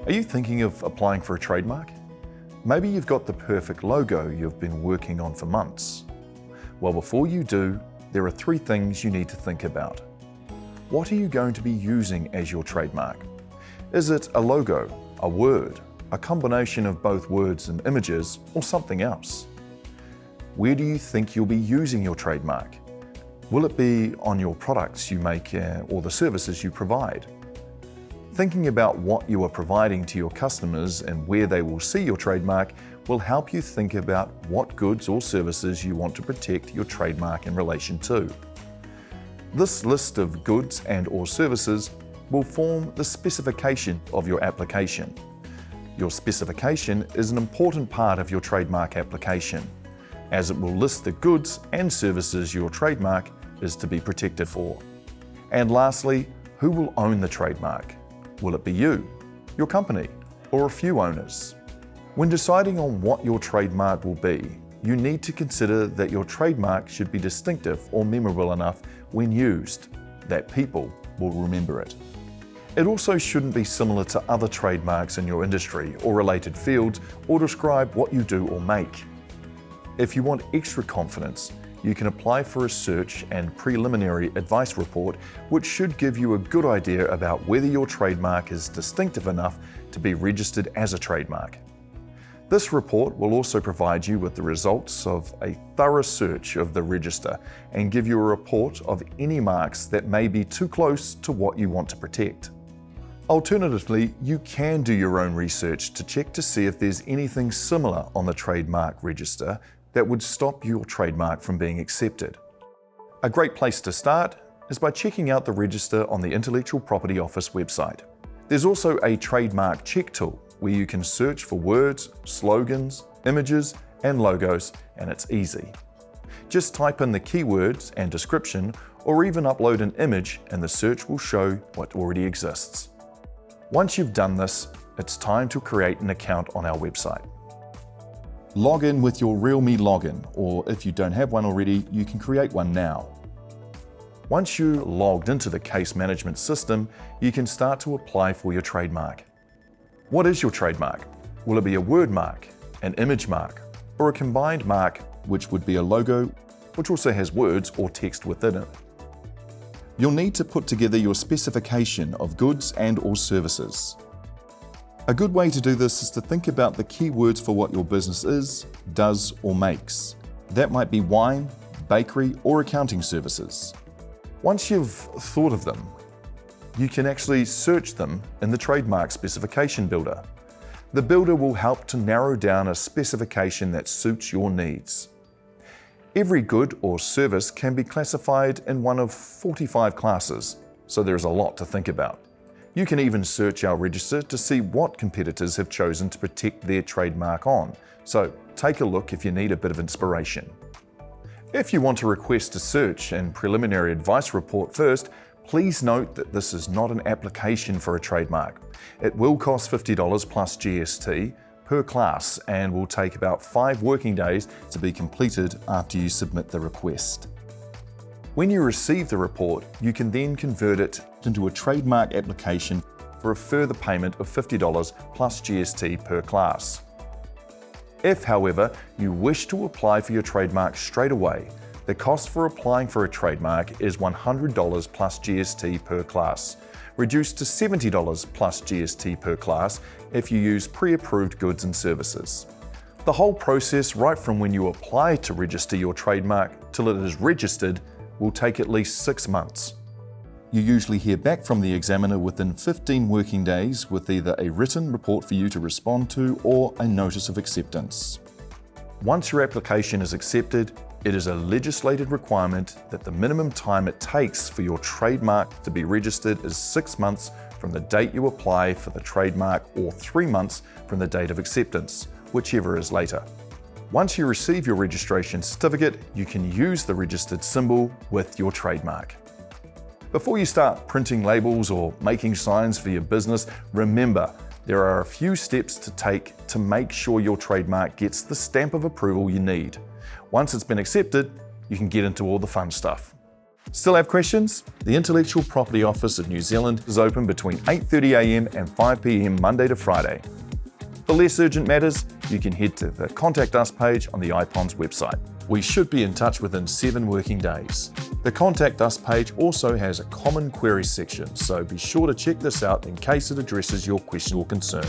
Are you thinking of applying for a trademark? Maybe you've got the perfect logo you've been working on for months. Well, before you do, there are 3 things you need to think about. What are you going to be using as your trademark? Is it a logo, a word, a combination of both words and images, or something else? Where do you think you'll be using your trademark? Will it be on your products you make or the services you provide? Thinking about what you are providing to your customers and where they will see your trademark will help you think about what goods or services you want to protect your trademark in relation to. This list of goods and/or services will form the specification of your application. Your specification is an important part of your trademark application, as it will list the goods and services your trademark is to be protected for. And lastly, who will own the trademark? Will it be you, your company, or a few owners? When deciding on what your trademark will be, you need to consider that your trademark should be distinctive or memorable enough when used that people will remember it. It also shouldn't be similar to other trademarks in your industry or related fields or describe what you do or make. If you want extra confidence, you can apply for a search and preliminary advice report, which should give you a good idea about whether your trademark is distinctive enough to be registered as a trademark. This report will also provide you with the results of a thorough search of the register and give you a report of any marks that may be too close to what you want to protect. Alternatively, you can do your own research to check to see if there's anything similar on the trademark register that would stop your trademark from being accepted. A great place to start is by checking out the register on the Intellectual Property Office website. There's also a trademark check tool where you can search for words, slogans, images, and logos, and it's easy. Just type in the keywords and description, or even upload an image and the search will show what already exists. Once you've done this, it's time to create an account on our website. Log in with your RealMe login, or if you don't have one already, you can create one now. Once you're logged into the case management system, you can start to apply for your trademark. What is your trademark? Will it be a word mark, an image mark, or a combined mark, which would be a logo, which also has words or text within it? You'll need to put together your specification of goods and/or services. A good way to do this is to think about the keywords for what your business is, does, or makes. That might be wine, bakery, or accounting services. Once you've thought of them, you can actually search them in the Trademark Specification Builder. The builder will help to narrow down a specification that suits your needs. Every good or service can be classified in one of 45 classes, so there's a lot to think about. You can even search our register to see what competitors have chosen to protect their trademark on, so take a look if you need a bit of inspiration. If you want to request a search and preliminary advice report first, please note that this is not an application for a trademark. It will cost $50 plus GST per class and will take about 5 working days to be completed after you submit the request. When you receive the report, you can then convert it into a trademark application for a further payment of $50 plus GST per class. If, however, you wish to apply for your trademark straight away, the cost for applying for a trademark is $100 plus GST per class, reduced to $70 plus GST per class if you use pre-approved goods and services. The whole process, right from when you apply to register your trademark till it is registered, will take at least 6 months. You usually hear back from the examiner within 15 working days with either a written report for you to respond to or a notice of acceptance. Once your application is accepted, it is a legislated requirement that the minimum time it takes for your trademark to be registered is 6 months from the date you apply for the trademark or 3 months from the date of acceptance, whichever is later. Once you receive your registration certificate, you can use the registered symbol with your trademark. Before you start printing labels or making signs for your business, remember, there are a few steps to take to make sure your trademark gets the stamp of approval you need. Once it's been accepted, you can get into all the fun stuff. Still have questions? The Intellectual Property Office of New Zealand is open between 8:30 a.m. and 5 p.m. Monday to Friday. For less urgent matters, you can head to the Contact Us page on the IPON's website. We should be in touch within 7 working days. The Contact Us page also has a common queries section, so be sure to check this out in case it addresses your question or concern.